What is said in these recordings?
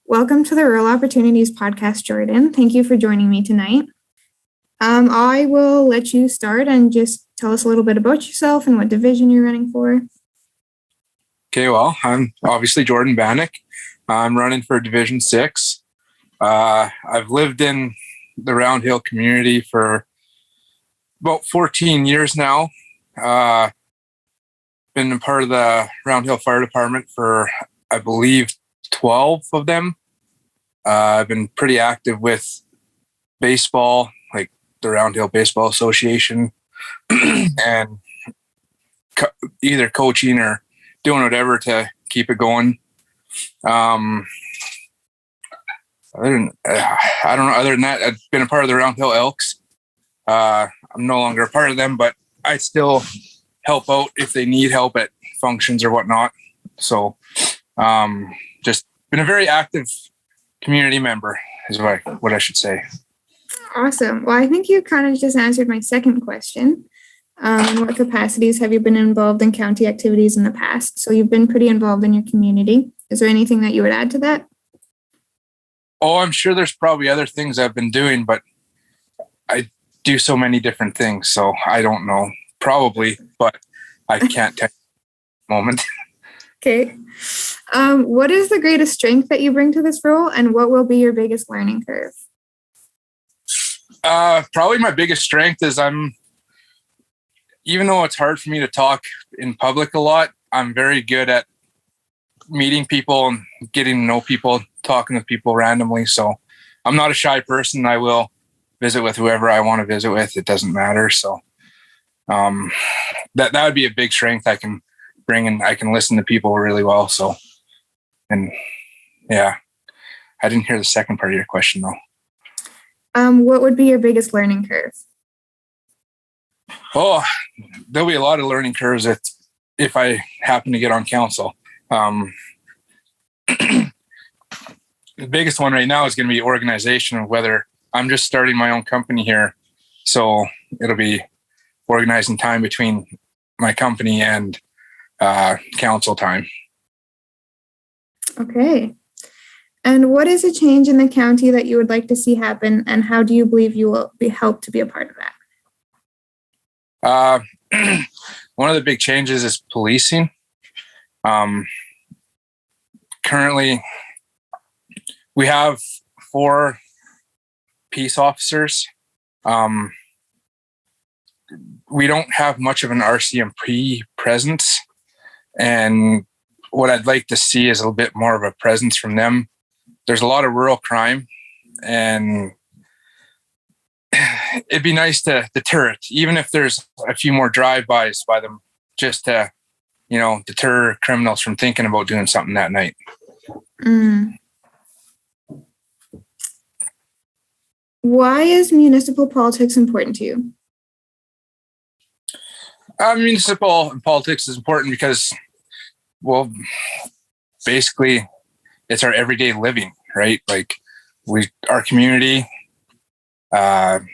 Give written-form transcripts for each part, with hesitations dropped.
Welcome to the Rural Opportunities Podcast, Jordan. Thank you for joining me tonight. I will let you start and just tell us a little bit about yourself and what division you're running for. Okay, well, I'm obviously Jordon Banack. I'm running for Division 6. I've lived in the Round Hill community for about 14 years now. Been a part of the Round Hill Fire Department for, I believe, 12 of them. I've been pretty active with baseball, like the Round Hill Baseball Association, and either coaching or doing whatever to keep it going. I don't know. Other than that, I've been a part of the Round Hill Elks. I'm no longer a part of them, but I still help out if they need help at functions or whatnot. So, just been a very active community member is what I should say. Awesome. Well, I think you kind of just answered my second question. In what capacities have you been involved in county activities in the past? So you've been pretty involved in your community. Is there anything that you would add to that? Oh, I'm sure there's probably other things I've been doing, but I do so many different things. So I don't know, probably, but I can't tell you at the moment. Okay. What is the greatest strength that you bring to this role, and what will be your biggest learning curve? Probably my biggest strength is even though it's hard for me to talk in public a lot, I'm very good at meeting people and getting to know people, talking with people randomly. So I'm not a shy person. I will visit with whoever I want to visit with. It doesn't matter. So that would be a big strength I can bring, and I can listen to people really well. So, and yeah, I didn't hear the second part of your question though. What would be your biggest learning curve? Oh, there'll be a lot of learning curves if I happen to get on council. The biggest one right now is going to be organization, of whether I'm just starting my own company here. So it'll be organizing time between my company and council time. Okay. And what is a change in the county that you would like to see happen, and how do you believe you will be helped to be a part of that? One of the big changes is policing. Currently, we have 4 peace officers. We don't have much of an RCMP presence, and what I'd like to see is a little bit more of a presence from them. There's a lot of rural crime, and it'd be nice to deter it, even if there's a few more drive-bys by them, just to, deter criminals from thinking about doing something that night. Why is municipal politics important to you? Municipal and politics is important because, well, basically it's our everyday living, right? Like our community, the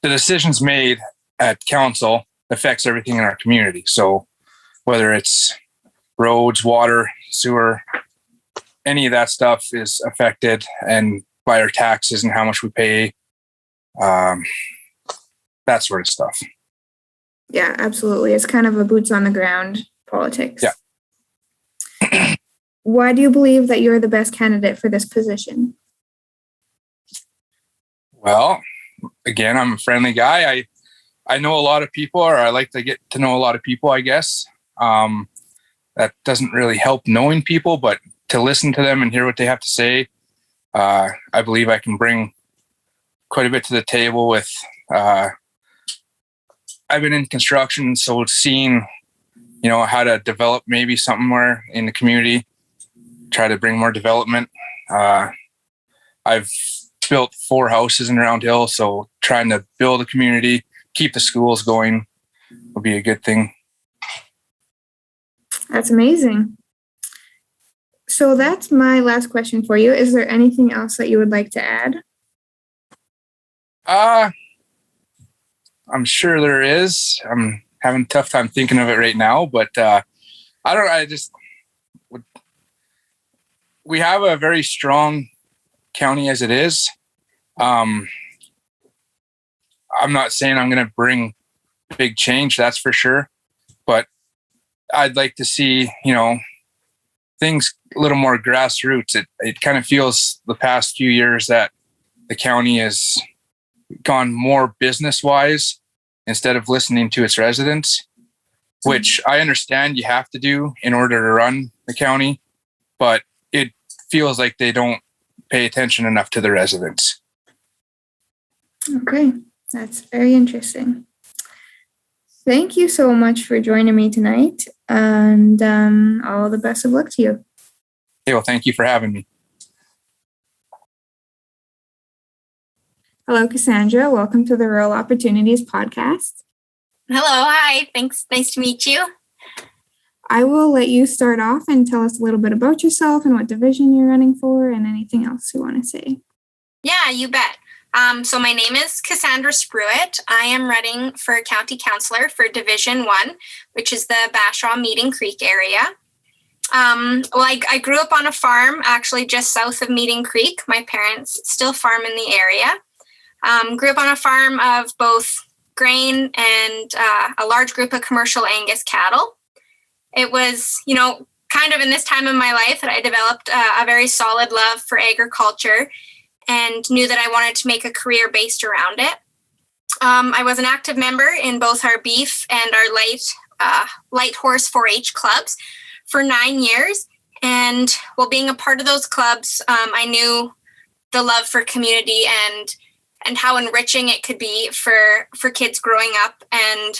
decisions made at council affects everything in our community. So whether it's roads, water, sewer, any of that stuff is affected, and by our taxes and how much we pay, that sort of stuff. Yeah, absolutely. It's kind of a boots on the ground politics. Yeah. Why do you believe that you're the best candidate for this position? Well, again, I'm a friendly guy. I know a lot of people, or I like to get to know a lot of people, I guess. That doesn't really help knowing people, but to listen to them and hear what they have to say, I believe I can bring quite a bit to the table with, I've been in construction, so seeing, how to develop maybe somewhere in the community, try to bring more development. I've built 4 houses in Round Hill, so trying to build a community, keep the schools going will be a good thing. That's amazing. So that's my last question for you. Is there anything else that you would like to add? I'm sure there is. I'm having a tough time thinking of it right now, but I just would we have a very strong county as it is. I'm not saying I'm going to bring big change, that's for sure. But I'd like to see, things a little more grassroots. It kind of feels the past few years that the county has gone more business wise instead of listening to its residents, which I understand you have to do in order to run the county, but it feels like they don't pay attention enough to the residents. Okay, that's very interesting. Thank you so much for joining me tonight, and all the best of luck to you. Hey, well, thank you for having me. Hello, Kassandra. Welcome to the Rural Opportunities Podcast. Hello, hi. Thanks. Nice to meet you. I will let you start off and tell us a little bit about yourself and what division you're running for and anything else you want to say. Yeah, you bet. So my name is Cassandra Spruyt. I am running for county councillor for Division 1, which is the Bashaw Meeting Creek area. I grew up on a farm actually just south of Meeting Creek. My parents still farm in the area. Grew up on a farm of both grain and a large group of commercial Angus cattle. It was, kind of in this time of my life that I developed a very solid love for agriculture and knew that I wanted to make a career based around it. I was an active member in both our beef and our light horse 4-H clubs for 9 years. And while being a part of those clubs, I knew the love for community and how enriching it could be for kids growing up and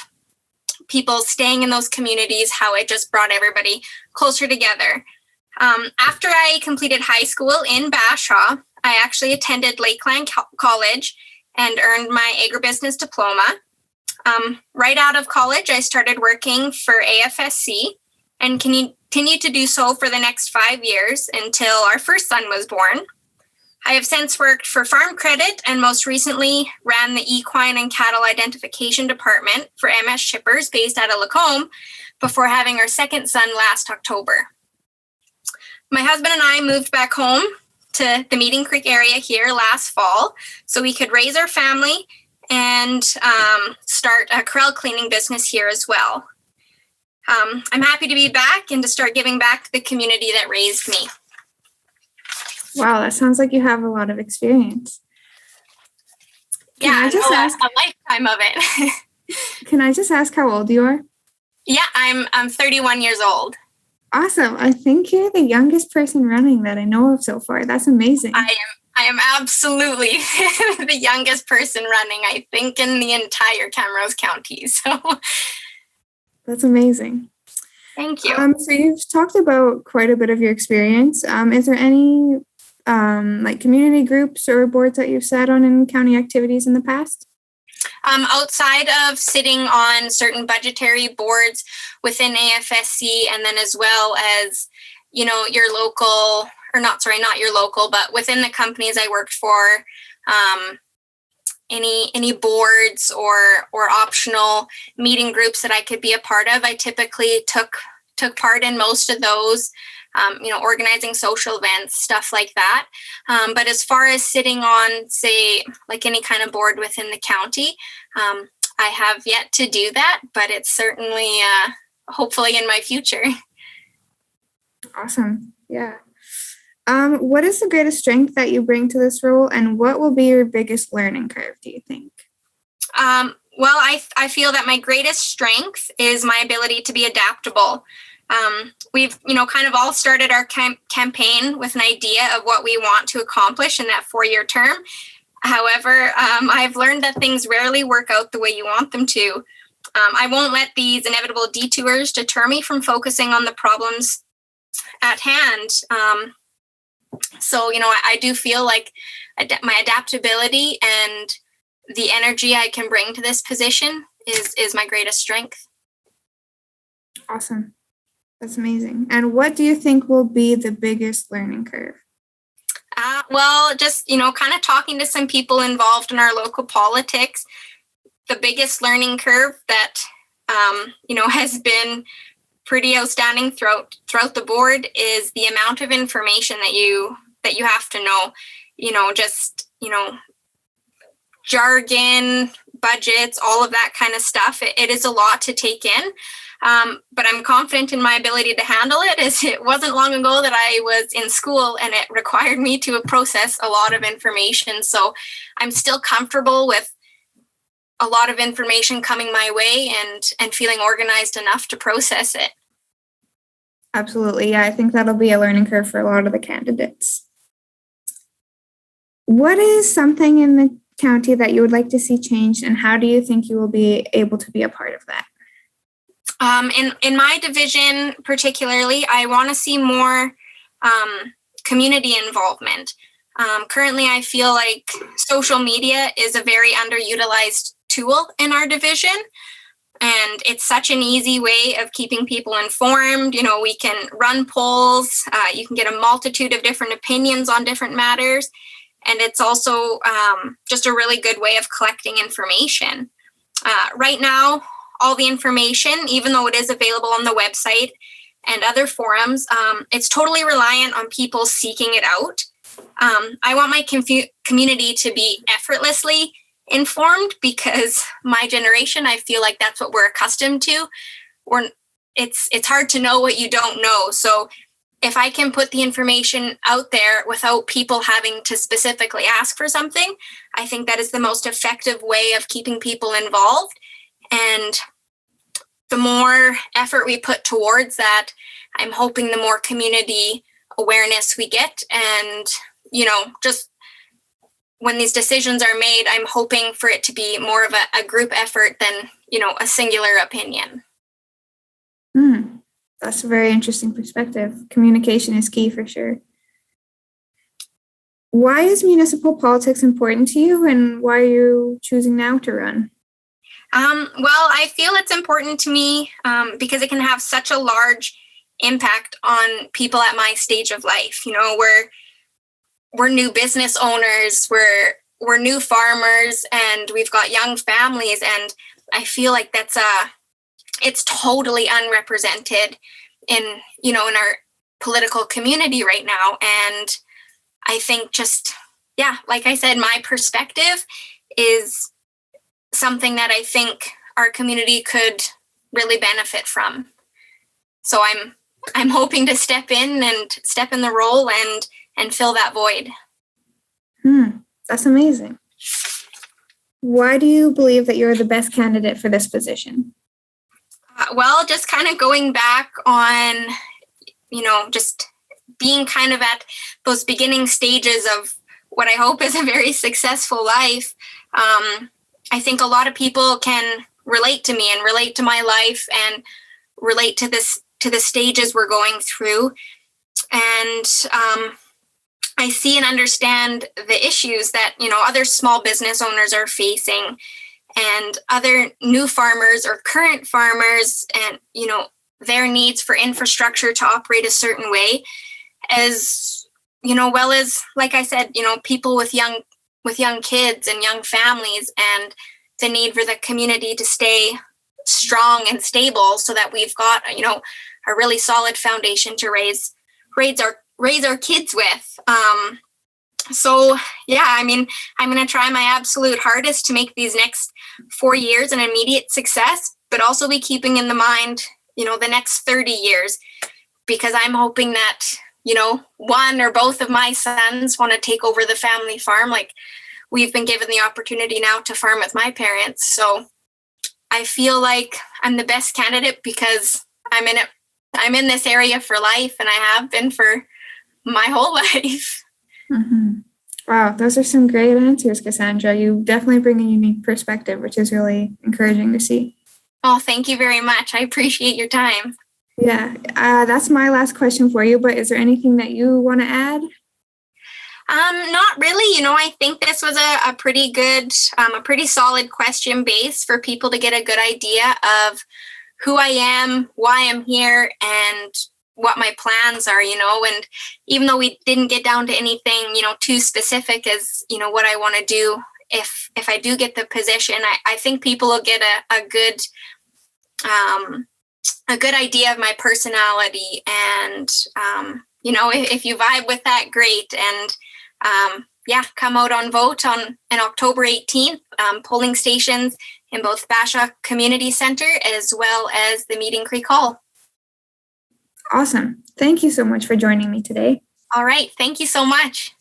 people staying in those communities, how it just brought everybody closer together. After I completed high school in Bashaw, I actually attended Lakeland College and earned my agribusiness diploma. Right out of college, I started working for AFSC and continued to do so for the next 5 years until our first son was born. I have since worked for Farm Credit and most recently ran the equine and cattle identification department for MS Shippers based out of Lacombe before having our second son last October. My husband and I moved back home to the Meeting Creek area here last fall so we could raise our family and start a corral cleaning business here as well. I'm happy to be back and to start giving back to the community that raised me. Wow, that sounds like you have a lot of experience. A lifetime of it. Can I just ask how old you are? Yeah, I'm 31 years old. Awesome. I think you're the youngest person running that I know of so far. That's amazing. I am absolutely the youngest person running, I think, in the entire Camrose County. So that's amazing. Thank you. So you've talked about quite a bit of your experience. Is there any community groups or boards that you've sat on in county activities in the past? Outside of sitting on certain budgetary boards within AFSC, and then as well as, your local, not your local, but within the companies I worked for, any boards or optional meeting groups that I could be a part of, I typically took part in most of those. Organizing social events, stuff like that. But as far as sitting on, say, like any kind of board within the county, I have yet to do that, but it's certainly, hopefully in my future. Awesome. Yeah. What is the greatest strength that you bring to this role, and what will be your biggest learning curve, do you think? Well, I feel that my greatest strength is my ability to be adaptable. We've, kind of all started our campaign with an idea of what we want to accomplish in that 4-year term. However, I've learned that things rarely work out the way you want them to. I won't let these inevitable detours deter me from focusing on the problems at hand. So, I do feel like my adaptability and the energy I can bring to this position is my greatest strength. Awesome. That's amazing. And what do you think will be the biggest learning curve? Well, just, kind of talking to some people involved in our local politics, the biggest learning curve that, has been pretty outstanding throughout the board is the amount of information that you have to know. Jargon, budgets, all of that kind of stuff. It is a lot to take in. But I'm confident in my ability to handle it, as it wasn't long ago that I was in school and it required me to process a lot of information. So I'm still comfortable with a lot of information coming my way and feeling organized enough to process it. Absolutely. Yeah, I think that'll be a learning curve for a lot of the candidates. What is something in the county that you would like to see changed, and how do you think you will be able to be a part of that? In my division particularly, I want to see more community involvement. Currently, I feel like social media is a very underutilized tool in our division, and it's such an easy way of keeping people informed. We can run polls, you can get a multitude of different opinions on different matters, and it's also just a really good way of collecting information. Right now, all the information, even though it is available on the website and other forums, it's totally reliant on people seeking it out. I want my community to be effortlessly informed, because my generation, I feel like that's what we're accustomed to. It's hard to know what you don't know. So if I can put the information out there without people having to specifically ask for something, I think that is the most effective way of keeping people involved. And the more effort we put towards that, I'm hoping the more community awareness we get. And, just when these decisions are made, I'm hoping for it to be more of a group effort than, a singular opinion. That's a very interesting perspective. Communication is key for sure. Why is municipal politics important to you, and why are you choosing now to run? Well, I feel it's important to me because it can have such a large impact on people at my stage of life. We're new business owners, we're new farmers, and we've got young families, and I feel like it's totally unrepresented in our political community right now. And I think like I said, my perspective is something that I think our community could really benefit from. So I'm hoping to step in the role and fill that void. That's amazing. Why do you believe that you're the best candidate for this position? Well, just kind of going back on, just being kind of at those beginning stages of what I hope is a very successful life. I think a lot of people can relate to me and relate to my life and relate to the stages we're going through. And I see and understand the issues that, other small business owners are facing, and other new farmers or current farmers, and, their needs for infrastructure to operate a certain way, as, well as, like I said, people with young kids and young families, and the need for the community to stay strong and stable so that we've got, a really solid foundation to raise our kids with. So yeah, I'm going to try my absolute hardest to make these next 4 years an immediate success, but also be keeping in the mind, the next 30 years, because I'm hoping that, one or both of my sons want to take over the family farm. Like we've been given the opportunity now to farm with my parents. So I feel like I'm the best candidate because I'm in this area for life, and I have been for my whole life. Mm-hmm. Wow, those are some great answers, Kassandra. You definitely bring a unique perspective, which is really encouraging to see. Oh, thank you very much. I appreciate your time. Yeah, that's my last question for you, but is there anything that you want to add? Not really. I think this was a pretty good, a pretty solid question base for people to get a good idea of who I am, why I'm here, and what my plans are, and even though we didn't get down to anything, too specific as, what I want to do, if I do get the position, I think people will get a good a good idea of my personality. And, if you vibe with that, great. And come out on vote on October 18th, polling stations in both Bashaw Community Center as well as the Meeting Creek Hall. Awesome. Thank you so much for joining me today. All right. Thank you so much.